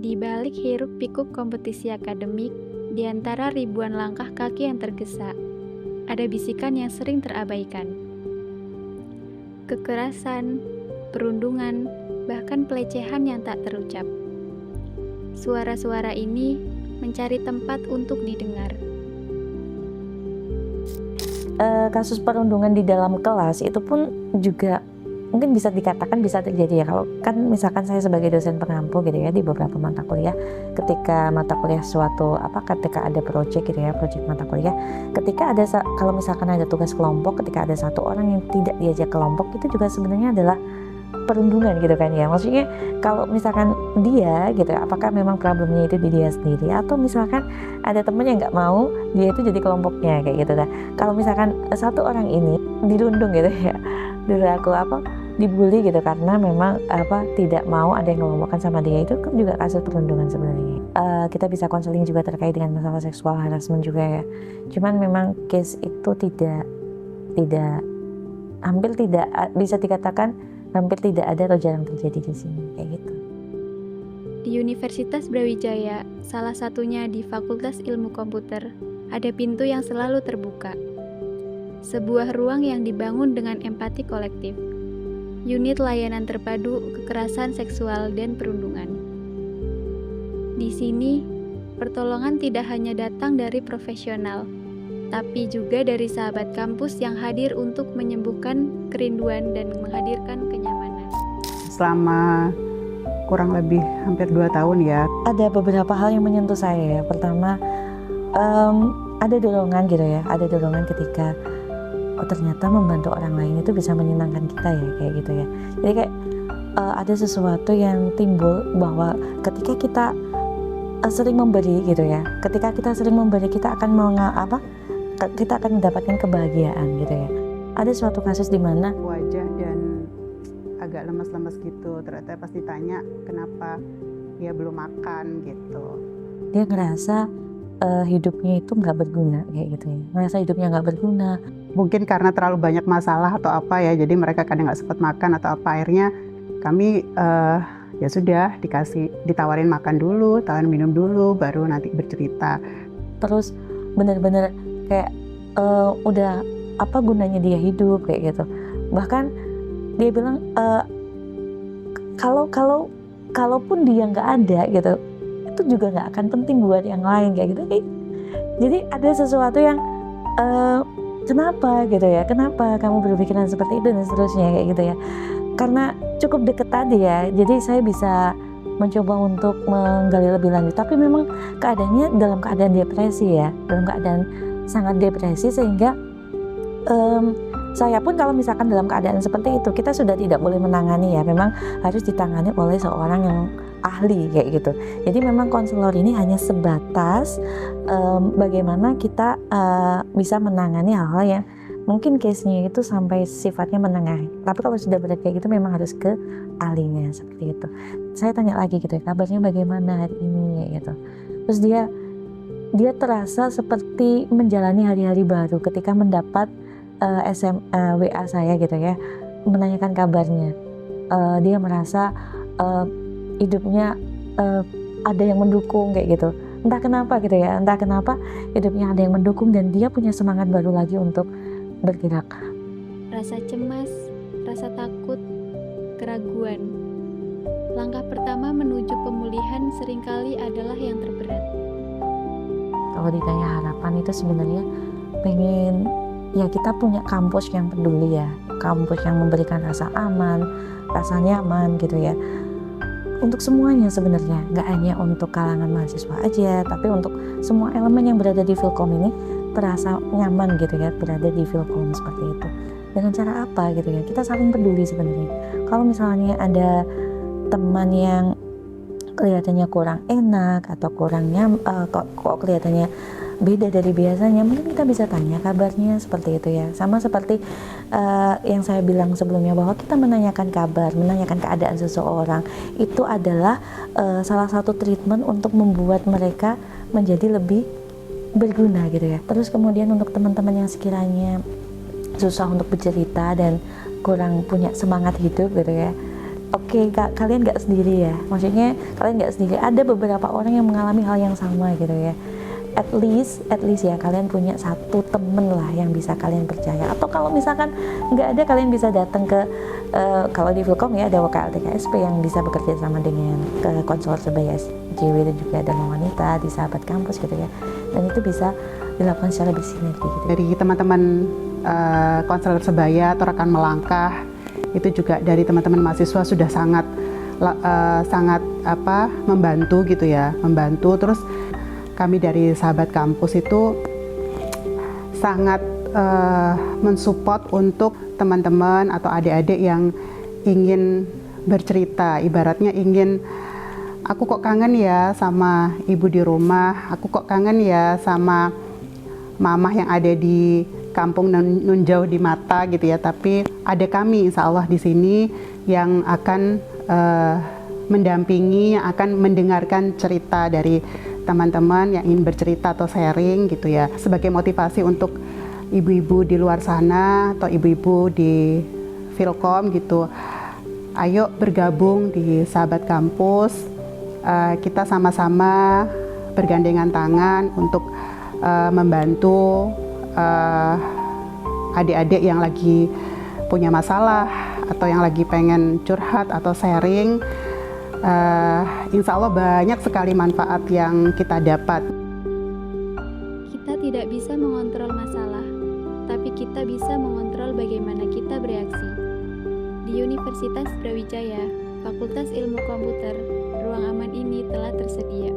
Di balik hiruk-pikuk kompetisi akademik, di antara ribuan langkah kaki yang tergesa, ada bisikan yang sering terabaikan. Kekerasan, perundungan, bahkan pelecehan yang tak terucap. Suara-suara ini mencari tempat untuk didengar. Kasus perundungan di dalam kelas itu pun juga mungkin bisa dikatakan bisa terjadi ya. Kalau kan misalkan saya sebagai dosen pengampu gitu ya, di beberapa mata kuliah, ketika mata kuliah ketika ada project gitu ya, project mata kuliah, ketika ada kalau misalkan ada tugas kelompok, ketika ada satu orang yang tidak diajak kelompok, itu juga sebenarnya adalah perundungan gitu kan ya. Maksudnya kalau misalkan dia gitu, apakah memang problemnya itu di dia sendiri, atau misalkan ada temen yang nggak mau dia itu jadi kelompoknya kayak gitu. Nah, kalau misalkan satu orang ini dirundung gitu ya, dibully gitu karena memang tidak mau ada yang ngelompokkan sama dia, itu kan juga kasus perundungan sebenarnya. Kita bisa konseling juga terkait dengan masalah seksual harassment juga ya. Cuman memang case itu hampir tidak bisa dikatakan hampir tidak ada atau jarang terjadi di sini kayak gitu. Di Universitas Brawijaya, salah satunya di Fakultas Ilmu Komputer, ada pintu yang selalu terbuka. Sebuah ruang yang dibangun dengan empati kolektif. Unit layanan terpadu kekerasan seksual dan perundungan. Di sini, pertolongan tidak hanya datang dari profesional, tapi juga dari sahabat kampus yang hadir untuk menyembuhkan kerinduan dan menghadirkan kenyamanan. Selama kurang lebih hampir 2 tahun ya. Ada beberapa hal yang menyentuh saya ya. Pertama, ada dorongan gitu ya, ada dorongan ketika ternyata membantu orang lain itu bisa menyenangkan kita ya, kayak gitu ya. Jadi kayak ada sesuatu yang timbul bahwa ketika kita sering memberi gitu ya, ketika kita sering memberi, kita akan kita akan mendapatkan kebahagiaan gitu ya. Ada suatu kasus di mana wajah dan agak lemas-lemas gitu, ternyata pas ditanya kenapa dia belum makan gitu. Dia ngerasa hidupnya itu nggak berguna kayak gitu ya, ngerasa hidupnya nggak berguna. Mungkin karena terlalu banyak masalah atau apa ya, jadi mereka kadang nggak sempat makan atau apa. Akhirnya kami ya sudah ditawarin makan dulu, tawarin minum dulu, baru nanti bercerita. Terus benar-benar kayak udah apa gunanya dia hidup kayak gitu. Bahkan dia bilang kalaupun dia nggak ada gitu, itu juga nggak akan penting buat yang lain kayak gitu. Jadi ada sesuatu yang kenapa gitu ya, kenapa kamu berpikiran seperti itu dan seterusnya kayak gitu ya. Karena cukup deket tadi ya, jadi saya bisa mencoba untuk menggali lebih lanjut. Tapi memang keadaannya dalam keadaan depresi ya, dalam keadaan sangat depresi, sehingga saya pun kalau misalkan dalam keadaan seperti itu, kita sudah tidak boleh menangani ya, memang harus ditangani oleh seorang yang ahli kayak gitu. Jadi memang konselor ini hanya sebatas bagaimana kita bisa menangani hal-hal yang mungkin case-nya itu sampai sifatnya menengah. Tapi kalau sudah berat kayak gitu memang harus ke ahlinya seperti itu. Saya tanya lagi gitu ya, kabarnya bagaimana hari ini gitu. Terus dia terasa seperti menjalani hari-hari baru ketika mendapat WA saya gitu ya, menanyakan kabarnya. Dia merasa hidupnya ada yang mendukung kayak gitu. Entah kenapa gitu ya, entah kenapa hidupnya ada yang mendukung dan dia punya semangat baru lagi untuk bergerak. Rasa cemas, rasa takut, keraguan. Langkah pertama menuju pemulihan seringkali adalah yang terberat. Kalau ditanya harapan itu sebenarnya pengen ya kita punya kampus yang peduli ya, kampus yang memberikan rasa aman, rasa nyaman gitu ya. Untuk semuanya sebenarnya, nggak hanya untuk kalangan mahasiswa aja, tapi untuk semua elemen yang berada di Filkom ini terasa nyaman gitu ya, berada di Filkom seperti itu. Dengan cara apa gitu ya, kita saling peduli sebenarnya. Kalau misalnya ada teman yang kelihatannya kurang enak atau kurang kok kelihatannya beda dari biasanya, mungkin kita bisa tanya kabarnya seperti itu ya. Sama seperti yang saya bilang sebelumnya, bahwa kita menanyakan kabar, menanyakan keadaan seseorang itu adalah salah satu treatment untuk membuat mereka menjadi lebih berguna gitu ya. Terus kemudian untuk teman-teman yang sekiranya susah untuk bercerita dan kurang punya semangat hidup gitu ya, oke, kalian nggak sendiri ya. Maksudnya kalian nggak sendiri. Ada beberapa orang yang mengalami hal yang sama gitu ya. At least ya kalian punya satu temen lah yang bisa kalian percaya. Atau kalau misalkan nggak ada, kalian bisa datang ke kalau di Vilkom ya ada WKLTKSP yang bisa bekerja sama dengan konselor sebaya JW dan juga Dharma Wanita di Sahabat Kampus gitu ya. Dan itu bisa dilakukan secara bersinergi gitu. Dari teman-teman konselor sebaya atau rekan melangkah, itu juga dari teman-teman mahasiswa sudah sangat membantu gitu ya, membantu. Terus kami dari Sahabat Kampus itu sangat mensupport untuk teman-teman atau adik-adik yang ingin bercerita, ibaratnya ingin, aku kok kangen ya sama ibu di rumah, aku kok kangen ya sama mamah yang ada di kampung nun jauh di mata gitu ya. Tapi ada kami insya Allah di sini yang akan mendampingi, yang akan mendengarkan cerita dari teman-teman yang ingin bercerita atau sharing gitu ya, sebagai motivasi untuk ibu-ibu di luar sana atau ibu-ibu di Vilkom gitu. Ayo bergabung di Sahabat Kampus, kita sama-sama bergandengan tangan untuk membantu adik-adik yang lagi punya masalah atau yang lagi pengen curhat atau sharing. Insya Allah banyak sekali manfaat yang kita dapat. Kita tidak bisa mengontrol masalah, tapi kita bisa mengontrol bagaimana kita bereaksi. Di Universitas Brawijaya, Fakultas Ilmu Komputer, ruang aman ini telah tersedia.